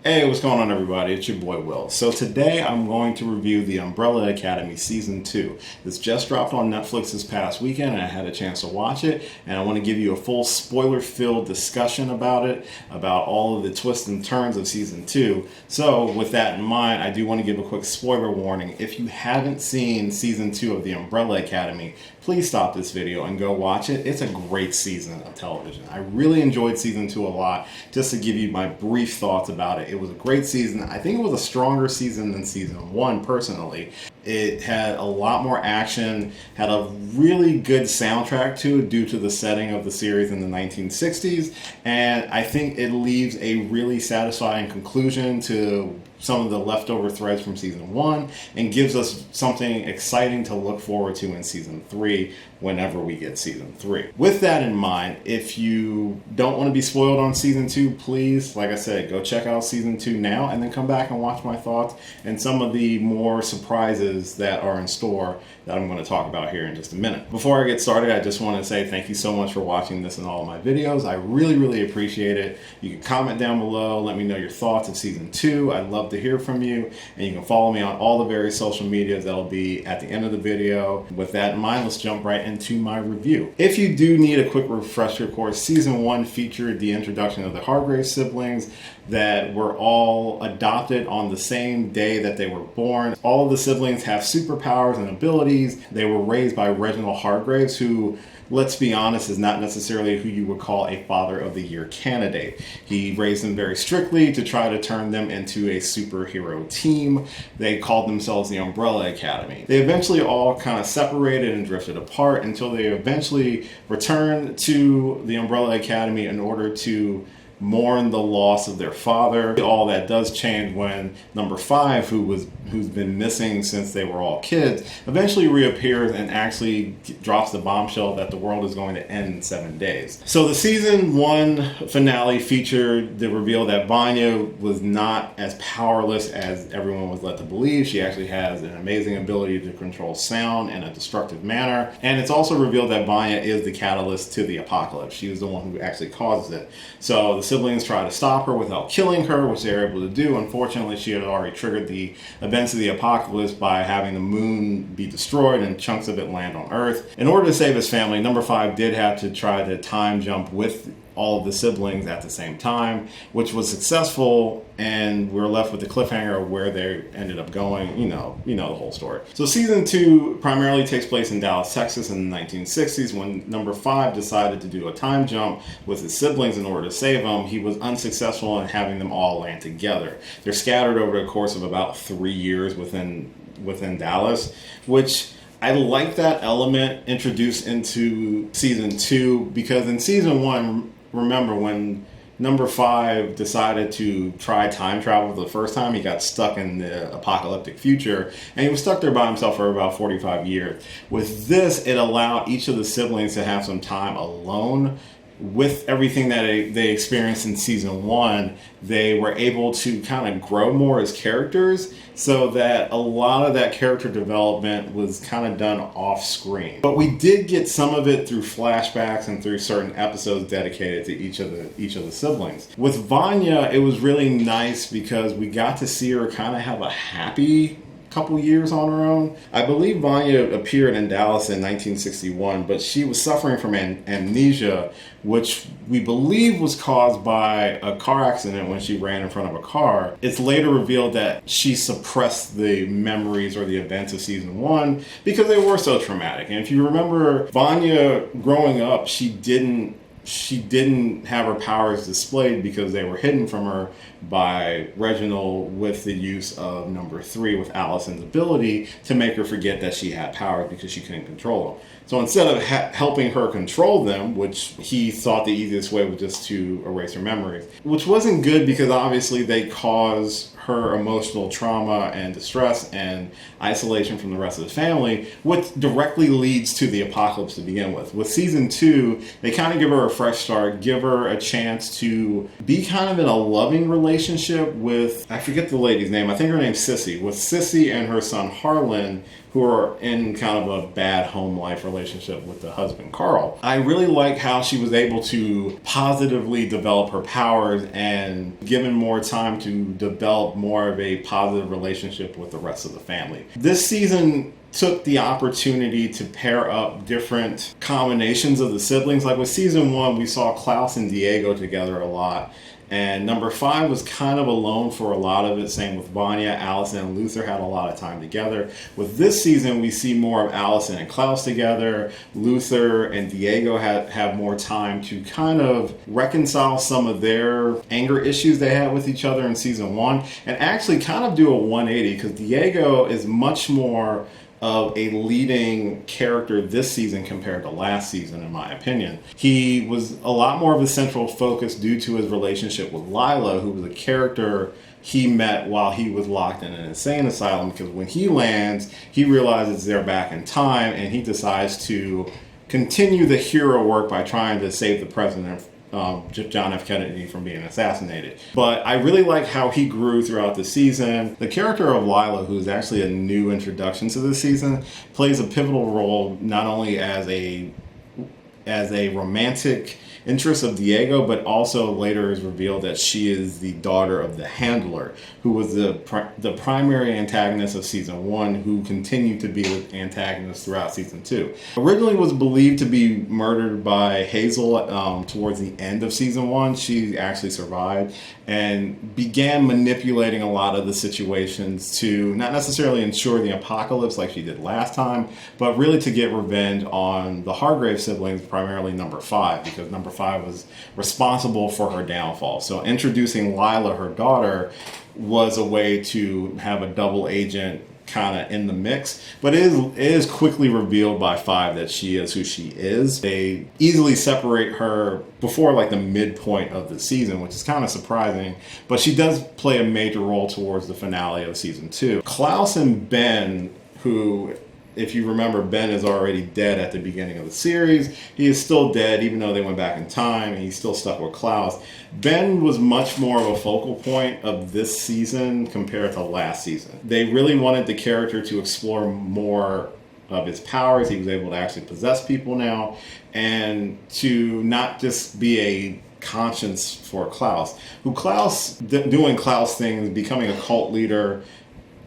Hey, what's going on everybody? It's your boy Will. So today I'm going to review the Umbrella Academy Season 2. This just dropped on Netflix this past weekend and I had a chance to watch it, and I want to give you a full spoiler-filled discussion about it, about all of the twists and turns of Season 2. So with that in mind, I do want to give a quick spoiler warning. If you haven't seen Season 2 of the Umbrella Academy, please stop this video and go watch it. It's a great season of television. I really enjoyed Season 2 a lot. Just to give you my brief thoughts about it, it was a great season. I think it was a stronger season than Season 1 personally. It had a lot more action, had a really good soundtrack to it due to the setting of the series in the 1960s, and I think it leaves a really satisfying conclusion to some of the leftover threads from Season 1 and gives us something exciting to look forward to in Season 3 whenever we get Season 3. With that in mind, if you don't want to be spoiled on Season 2, please, like I said, go check out Season 2 now and then come back and watch my thoughts and some of the more surprises that are in store that I'm going to talk about here in just a minute. Before I get started, I just want to say thank you so much for watching this and all of my videos. I really appreciate it. You can comment down below, let me know your thoughts of Season 2. I'd love to hear from you, and you can follow me on all the various social medias that'll be at the end of the video. With that in mind, let's jump right into my review. If you do need a quick refresher course, Season 1 featured the introduction of the Hargrave siblings that were all adopted on the same day that they were born. All of the siblings have superpowers and abilities. They were raised by Reginald Hargraves, who, let's be honest, is not necessarily who you would call a Father of the Year candidate. He raised them very strictly to try to turn them into a superhero team. They called themselves the Umbrella Academy. They eventually all kind of separated and drifted apart until they eventually returned to the Umbrella Academy in order to mourn the loss of their father. All that does change when number 5, who's been missing since they were all kids, eventually reappears and actually drops the bombshell that the world is going to end in 7 days. So the Season 1 finale featured the reveal that Vanya was not as powerless as everyone was led to believe. She actually has an amazing ability to control sound in a destructive manner, and it's also revealed that Vanya is the catalyst to the apocalypse. She was the one who actually causes it. So the siblings try to stop her without killing her, which they were able to do. Unfortunately, she had already triggered the events of the apocalypse by having the moon be destroyed and chunks of it land on Earth. In order to save his family, number 5 did have to try to time jump with all of the siblings at the same time, which was successful, and we're left with the cliffhanger of where they ended up going. You know the whole story. So Season 2 primarily takes place in Dallas, Texas in the 1960s when number 5 decided to do a time jump with his siblings in order to save them. He was unsuccessful in having them all land together. They're scattered over the course of about 3 years within Dallas, which I like that element introduced into Season 2, because in Season 1, remember when number 5 decided to try time travel for the first time, he got stuck in the apocalyptic future, and he was stuck there by himself for about 45 years. With this, it allowed each of the siblings to have some time alone. With everything that they experienced in Season 1, they were able to kind of grow more as characters, so that a lot of that character development was kind of done off screen. But we did get some of it through flashbacks and through certain episodes dedicated to each of the siblings. With Vanya, it was really nice because we got to see her kind of have a happy couple years on her own. I believe Vanya appeared in Dallas in 1961, but she was suffering from amnesia, which we believe was caused by a car accident when she ran in front of a car. It's later revealed that she suppressed the memories or the events of Season 1 because they were so traumatic. And if you remember, Vanya growing up, she didn't have her powers displayed because they were hidden from her by Reginald with the use of number 3 with Allison's ability to make her forget that she had powers because she couldn't control them. So instead of helping her control them, which he thought the easiest way was just to erase her memories, which wasn't good because obviously they cause her emotional trauma and distress and isolation from the rest of the family, which directly leads to the apocalypse to begin with. With Season 2, they kind of give her a fresh start, give her a chance to be kind of in a loving relationship with, I forget the lady's name, I think her name's Sissy, with Sissy and her son Harlan, who who are in kind of a bad home life relationship with the husband, Carl. I really like how she was able to positively develop her powers and given more time to develop more of a positive relationship with the rest of the family. This season took the opportunity to pair up different combinations of the siblings. Like with season 1, we saw Klaus and Diego together a lot. And number 5 was kind of alone for a lot of it. Same with Vanya. Allison and Luther had a lot of time together. With this season, we see more of Allison and Klaus together. Luther and Diego have more time to kind of reconcile some of their anger issues they had with each other in season 1. And actually kind of do a 180, because Diego is much more of a leading character this season compared to last season, in my opinion. He was a lot more of a central focus due to his relationship with Lila, who was a character he met while he was locked in an insane asylum, because when he lands, he realizes they're back in time, and he decides to continue the hero work by trying to save the president, John F. Kennedy, from being assassinated. But I really like how he grew throughout the season. The character of Lila, who is actually a new introduction to this season, plays a pivotal role not only as a romantic interest of Diego, but also later is revealed that she is the daughter of the Handler, who was the primary antagonist of season 1, who continued to be the antagonist throughout season 2. Originally was believed to be murdered by Hazel towards the end of season 1. She actually survived and began manipulating a lot of the situations to not necessarily ensure the apocalypse like she did last time, but really to get revenge on the Hargrave siblings, primarily number 5, because number 5 was responsible for her downfall. So introducing Lila, her daughter, was a way to have a double agent kind of in the mix, but it is quickly revealed by 5 that she is who she is. They easily separate her before like the midpoint of the season, which is kind of surprising, but she does play a major role towards the finale of season 2. Klaus and Ben, who, if you remember, Ben is already dead at the beginning of the series. He is still dead, even though they went back in time, and he's still stuck with Klaus. Ben was much more of a focal point of this season compared to last season. They really wanted the character to explore more of his powers. He was able to actually possess people now, and to not just be a conscience for Klaus. Doing Klaus things, becoming a cult leader,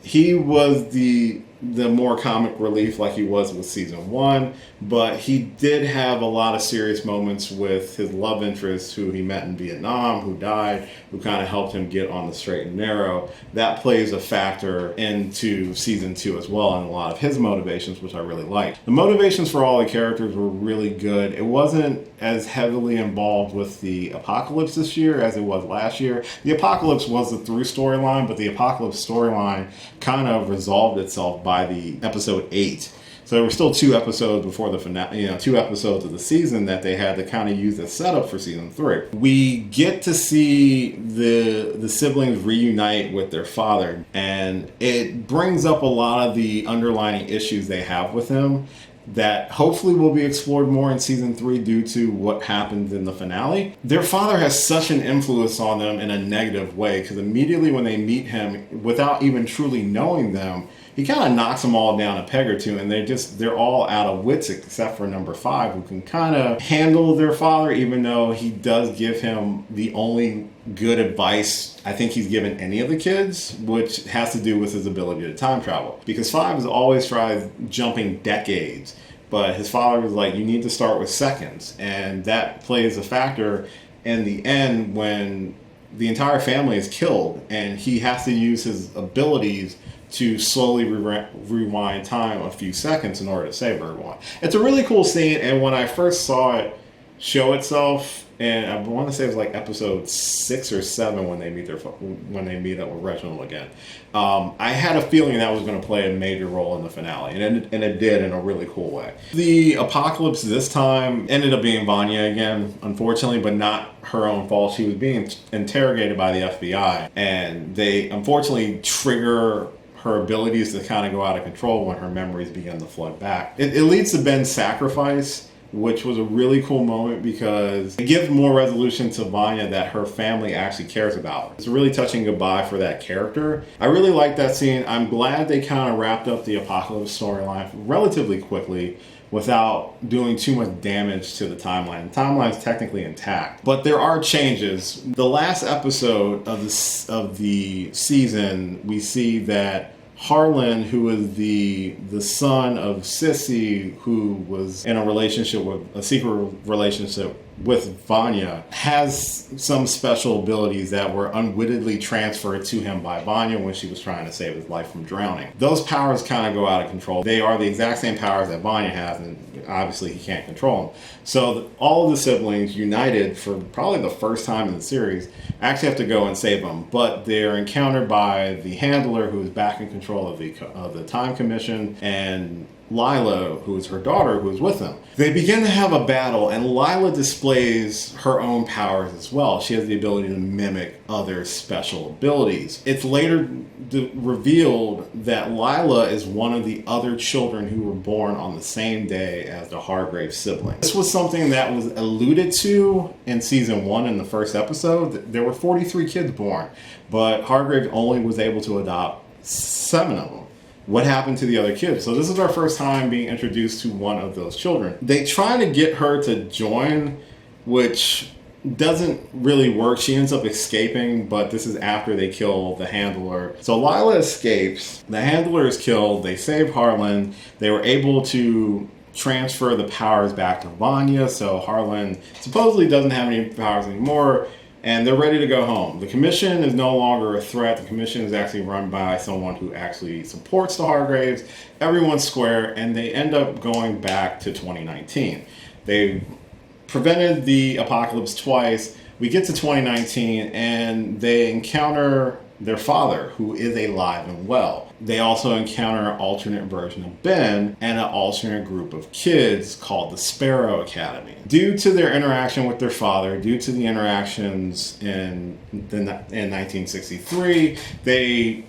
he was the more comic relief like he was with season 1, but he did have a lot of serious moments with his love interest, who he met in Vietnam, who died, who kind of helped him get on the straight and narrow. That plays a factor into season 2 as well, and a lot of his motivations, which I really liked. The motivations for all the characters were really good. It wasn't as heavily involved with the apocalypse this year as it was last year. The apocalypse was the through storyline, but the apocalypse storyline kind of resolved itself by the episode 8. So there were still 2 episodes before the finale, 2 episodes of the season that they had to kind of use as setup for season 3. We get to see the siblings reunite with their father, and it brings up a lot of the underlying issues they have with him that hopefully will be explored more in season 3 due to what happens in the finale. Their father has such an influence on them in a negative way, because immediately when they meet him, without even truly knowing them, he kind of knocks them all down a peg or two, and they're all out of wits except for number 5, who can kind of handle their father, even though he does give him the only good advice I think he's given any of the kids, which has to do with his ability to time travel. Because 5 has always tried jumping decades, but his father was like, you need to start with seconds. And that plays a factor in the end when the entire family is killed, and he has to use his abilities to slowly rewind time a few seconds in order to save everyone. It's a really cool scene, and when I first saw it show itself, and I want to say it was like episode 6 or 7 when they meet up with Reginald again, I had a feeling that was going to play a major role in the finale, and it did in a really cool way. The apocalypse this time ended up being Vanya again, unfortunately, but not her own fault. She was being interrogated by the FBI, and they unfortunately trigger her abilities to kind of go out of control when her memories begin to flood back. It leads to Ben's sacrifice, which was a really cool moment because it gives more resolution to Vanya that her family actually cares about her. It's a really touching goodbye for that character. I really like that scene. I'm glad they kind of wrapped up the Apocalypse storyline relatively quickly without doing too much damage to the timeline. The timeline's technically intact, but there are changes. The last episode of the season, we see that Harlan, who is the son of Sissy, who was in a secret relationship with Vanya, has some special abilities that were unwittingly transferred to him by Vanya when she was trying to save his life from drowning. Those powers kind of go out of control. They are the exact same powers that Vanya has, and obviously he can't control them. So all of the siblings, united for probably the first time in the series, actually have to go and save them. But they're encountered by the Handler, who is back in control of the Time Commission, and Lila, who is her daughter, who is with them. They begin to have a battle, and Lila displays her own powers as well. She has the ability to mimic other special abilities. It's later revealed that Lila is one of the other children who were born on the same day as the Hargrave siblings. This was something that was alluded to in season 1 in the first episode. There were 43 kids born, but Hargrave only was able to adopt 7 of them. What happened to the other kids? So this is our first time being introduced to one of those children. They try to get her to join, which doesn't really work. She ends up escaping, but this is after they kill the Handler. So Lila escapes. The Handler is killed. They save Harlan. They were able to transfer the powers back to Vanya, so Harlan supposedly doesn't have any powers anymore. And they're ready to go home. The commission is no longer a threat. The commission is actually run by someone who actually supports the Hargraves. Everyone's square, and they end up going back to 2019. They prevented the apocalypse twice. We get to 2019, and they encounter their father, who is alive and well. They also encounter an alternate version of Ben and an alternate group of kids called the Sparrow Academy. Due to their interaction with their father, due to the interactions in 1963, they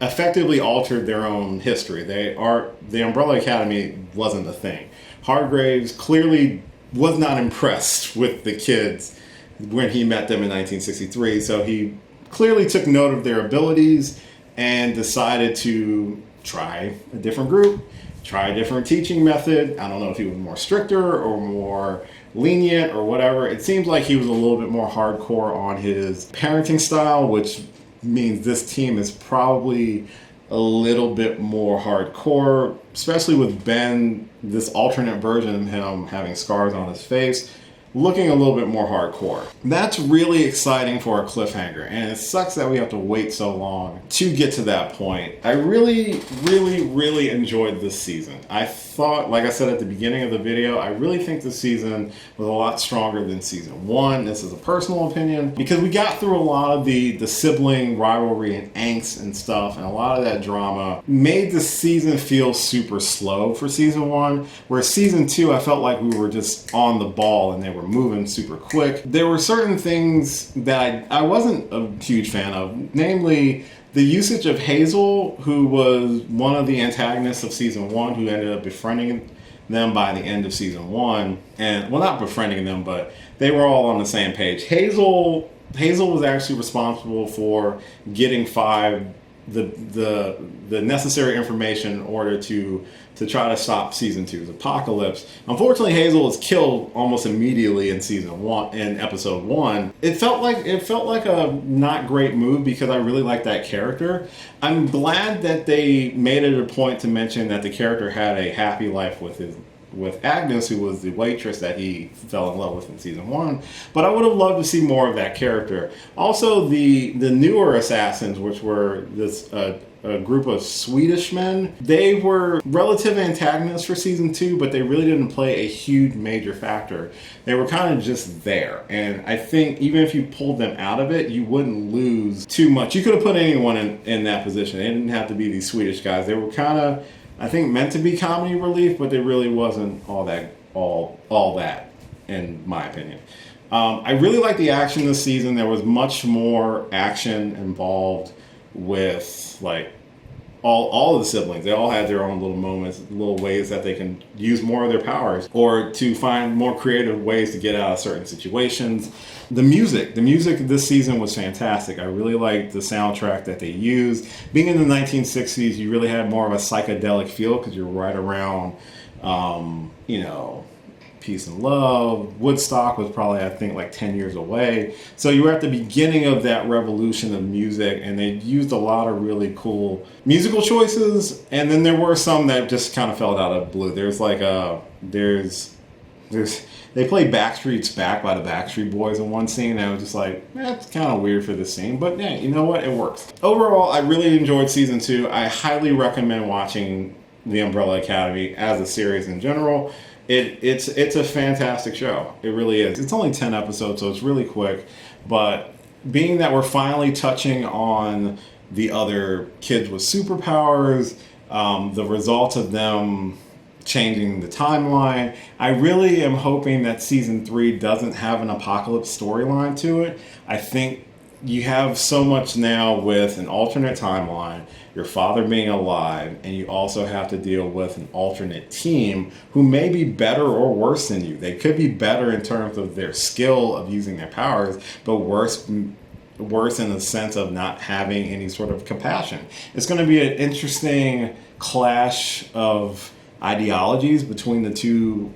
effectively altered their own history. The Umberlla Academy wasn't a thing. Hargraves clearly was not impressed with the kids when he met them in 1963, so he clearly took note of their abilities and decided to try a different group, try a different teaching method. I don't know if he was more stricter or more lenient or whatever. It seems like he was a little bit more hardcore on his parenting style, which means this team is probably a little bit more hardcore, especially with Ben, this alternate version of him having scars on his face, looking a little bit more hardcore. That's really exciting for a cliffhanger, and it sucks that we have to wait so long to get to that point. I really, really, really enjoyed this season. I thought, like I said at the beginning of the video, I really think this season was a lot stronger than season 1. This is a personal opinion, because we got through a lot of the sibling rivalry and angst and stuff, and a lot of that drama made the season feel super slow for season 1, where season 2 I felt like we were just on the ball and they were moving super quick. There were certain things that I wasn't a huge fan of, namely the usage of Hazel, who was one of the antagonists of season 1, who ended up befriending them by the end of season 1. And, well, not befriending them, but they were all on the same page. Hazel was actually responsible for getting Five the necessary information in order to try to stop season 2's apocalypse. Unfortunately, Hazel was killed almost immediately in season 1, in episode 1. It felt like a not great move, because I really like that character. I'm glad that they made it a point to mention that the character had a happy life with Agnes, who was the waitress that he fell in love with in season 1. But I would have loved to see more of that character. Also, the newer assassins, which were this a group of Swedish men, they were relative antagonists for season 2, but they really didn't play a huge major factor. They were kind of just there. And I think even if you pulled them out of it, you wouldn't lose too much. You could have put anyone in that position. They didn't have to be these Swedish guys. They were kind of, I think, meant to be comedy relief, but they really wasn't all that, in my opinion. I really liked the action this season. There was much more action involved with, like, all of the siblings, they all had their own little moments, little ways that they can use more of their powers or to find more creative ways to get out of certain situations. The music this season was fantastic. I really liked the soundtrack that they used. Being in the 1960s, you really had more of a psychedelic feel because you're right around, peace and love. Woodstock was probably, I think, like 10 years away. So you were at the beginning of that revolution of music, and they used a lot of really cool musical choices. And then there were some that just kind of fell out of blue. There's like they play Backstreet's Back by the Backstreet Boys in one scene, and I was just like, that's kind of weird for this scene, but yeah, you know what? It works. Overall, I really enjoyed season 2. I highly recommend watching The Umbrella Academy as a series in general. It's a fantastic show. It really is. It's only 10 episodes, so it's really quick. But being that we're finally touching on the other kids with superpowers, the results of them changing the timeline, I really am hoping that season 3 doesn't have an apocalypse storyline to it. I think you have so much now with an alternate timeline, your father being alive, and you also have to deal with an alternate team who may be better or worse than you. They could be better in terms of their skill of using their powers, but worse in the sense of not having any sort of compassion. It's going to be an interesting clash of ideologies between the two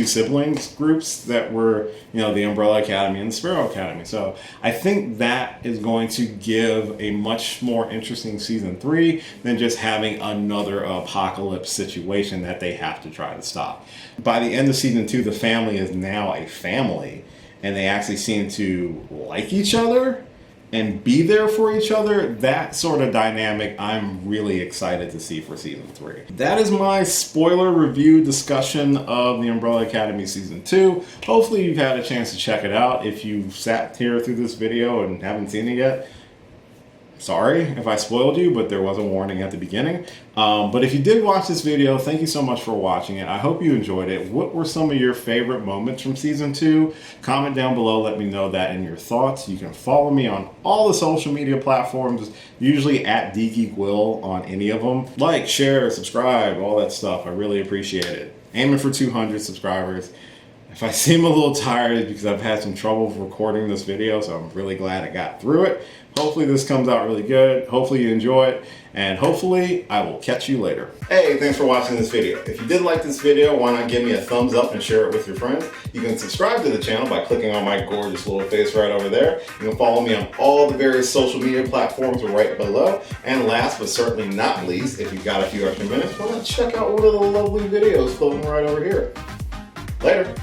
siblings groups that were, the Umbrella Academy and the Sparrow Academy. So I think that is going to give a much more interesting season 3 than just having another apocalypse situation that they have to try to stop. By the end of season 2, the family is now a family, and they actually seem to like each other and be there for each other. That sort of dynamic I'm really excited to see for season 3. That is my spoiler review discussion of The Umbrella Academy season 2. Hopefully you've had a chance to check it out. If you've sat here through this video and haven't seen it yet, sorry if I spoiled you, but there was a warning at the beginning. But if you did watch this video, thank you so much for watching it. I hope you enjoyed it. What were some of your favorite moments from season 2? Comment down below, let me know that in your thoughts. You can follow me on all the social media platforms, usually at DGeekWill on any of them. Like, share, subscribe, all that stuff. I really appreciate it. Aiming for 200 subscribers. If I seem a little tired, it's because I've had some trouble recording this video, so I'm really glad I got through it. Hopefully this comes out really good. Hopefully you enjoy it, and hopefully I will catch you later. Hey, thanks for watching this video. If you did like this video, why not give me a thumbs up and share it with your friends? You can subscribe to the channel by clicking on my gorgeous little face right over there. You can follow me on all the various social media platforms right below. And last but certainly not least, if you've got a few extra minutes, why not check out one of the lovely videos floating right over here. Later.